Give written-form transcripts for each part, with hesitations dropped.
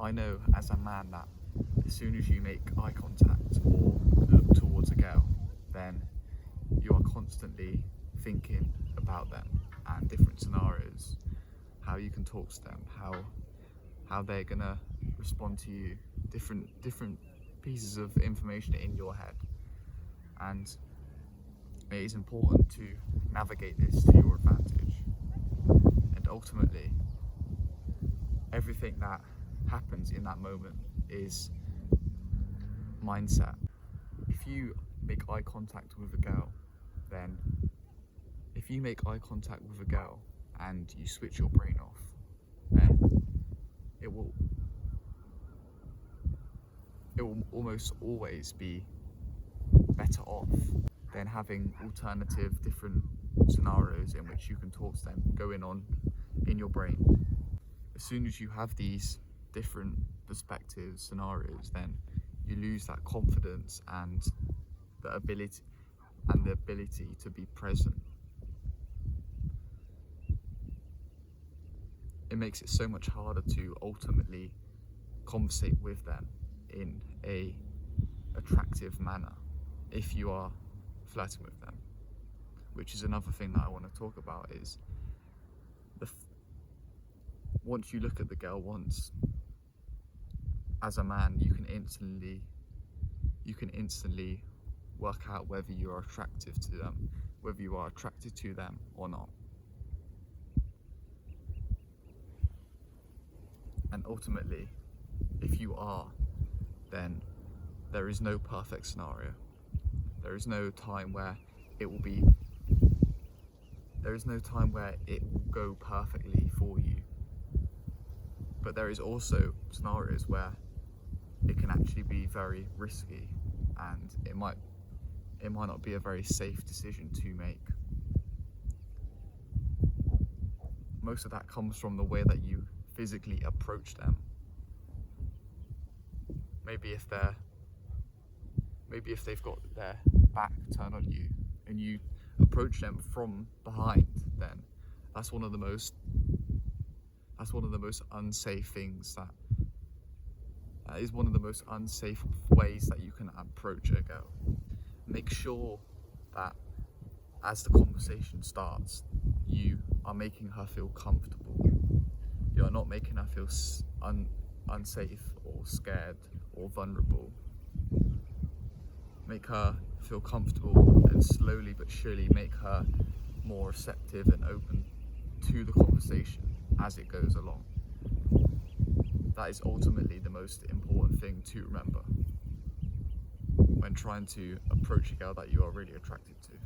I know as a man that as soon as you make eye contact or look towards a girl, then you are constantly thinking about them and different scenarios, how you can talk to them, how they're gonna respond to you, different pieces of information in your head. And it is important to navigate this to your advantage. And ultimately, everything that happens in that moment is mindset. If you make eye contact with a girl, then if you make eye contact with a girl and you switch your brain off, then it will almost always be better off than having alternative different scenarios in which you can talk to them going on in your brain. As soon as you have these different perspectives, scenarios, then you lose that confidence and the ability to be present. It makes it so much harder to ultimately conversate with them in a attractive manner if you are flirting with them, which is another thing that I want to talk about. Is once you look at the girl once, as a man, you can instantly work out whether you are attracted to them or not. And ultimately, if you are, then there is no perfect scenario. There is no time where it will go perfectly for you. But there is also scenarios where it can actually be very risky, and it might not be a very safe decision to make. Most of that comes from the way that you physically approach them. Maybe if they've got their back turned on you and you approach them from behind, then that's one of the most unsafe things. That is one of the most unsafe ways that you can approach a girl. Make sure that as the conversation starts, you are making her feel comfortable. You are not making her feel unsafe or scared or vulnerable. Make her feel comfortable, and slowly but surely make her more receptive and open to the conversation as it goes along. That is ultimately the most important thing to remember when trying to approach a girl that you are really attracted to.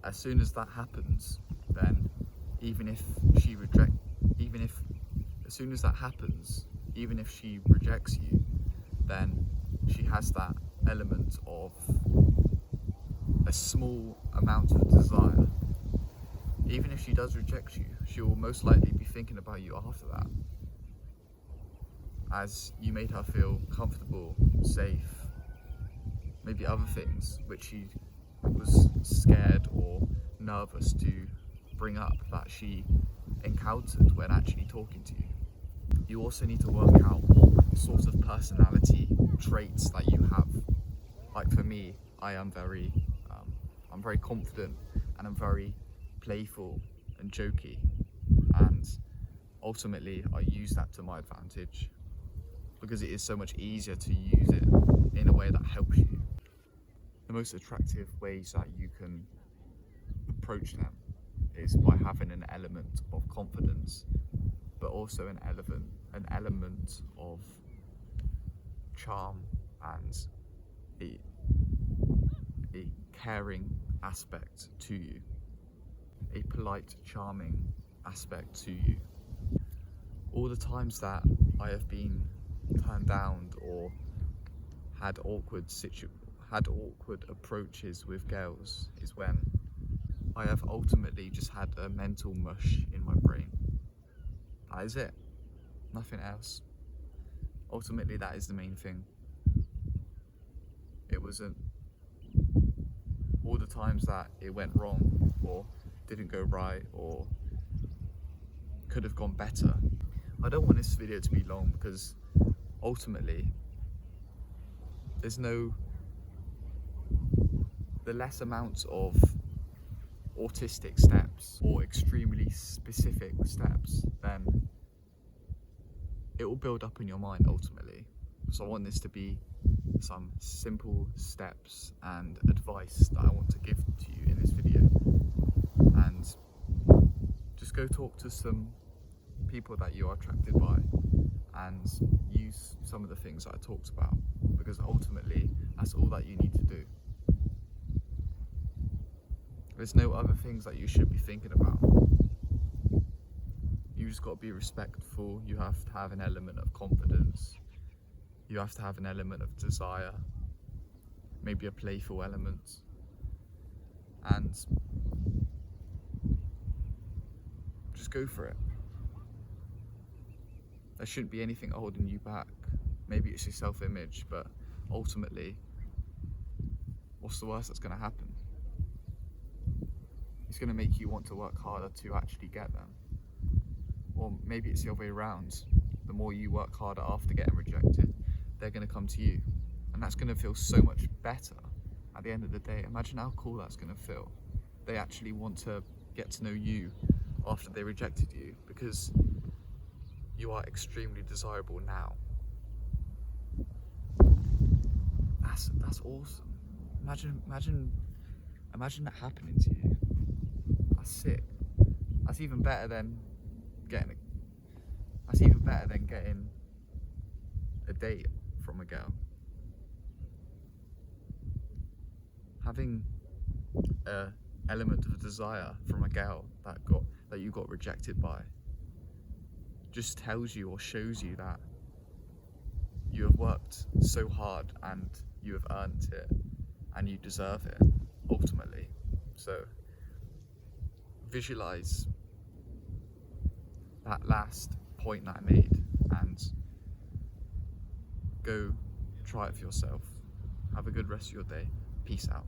As soon as that happens, then even if she rejects you, then she has that element of a small amount of desire. Even if she does reject you, she will most likely be thinking about you after that, as you made her feel comfortable, safe, maybe other things which she was scared or nervous to bring up that she encountered when actually talking to you. You also need to work out what sort of personality traits that you have. Like for me, I'm very confident, and I'm very playful and jokey, and ultimately I use that to my advantage because it is so much easier to use it in a way that helps you. The most attractive ways that you can approach them is by having an element of confidence, but also an element of charm and a caring aspect to you, a polite, charming aspect to you. All the times that I have been turned down or had awkward approaches with girls is when I have ultimately just had a mental mush in my brain. That is it. Nothing else. Ultimately, that is the main thing. It wasn't all the times that it went wrong or didn't go right or could have gone better. I don't want this video to be long because ultimately the less amounts of autistic steps or extremely specific steps, then it will build up in your mind ultimately. So I want this to be some simple steps and advice that I want to give to you in this video, and just go talk to some people that you are attracted by and use some of the things that I talked about, because ultimately that's all that you need to do. There's no other things that you should be thinking about. You just got to be respectful. You have to have an element of confidence. You have to have an element of desire, maybe a playful element, and just go for it. There shouldn't be anything holding you back. Maybe it's your self-image, but ultimately, what's the worst that's going to happen? It's going to make you want to work harder to actually get them. Or maybe it's the other way around. The more you work harder after getting rejected, they're going to come to you. And that's going to feel so much better at the end of the day. Imagine how cool that's going to feel. They actually want to get to know you after they rejected you, because you are extremely desirable now. That's awesome. Imagine that happening to you. That's sick. That's even better than getting a date from a girl. Having a element of desire from a girl that you got rejected by just tells you or shows you that you have worked so hard and you have earned it and you deserve it ultimately. So visualize that last point that I made and go try it for yourself. Have a good rest of your day. Peace out.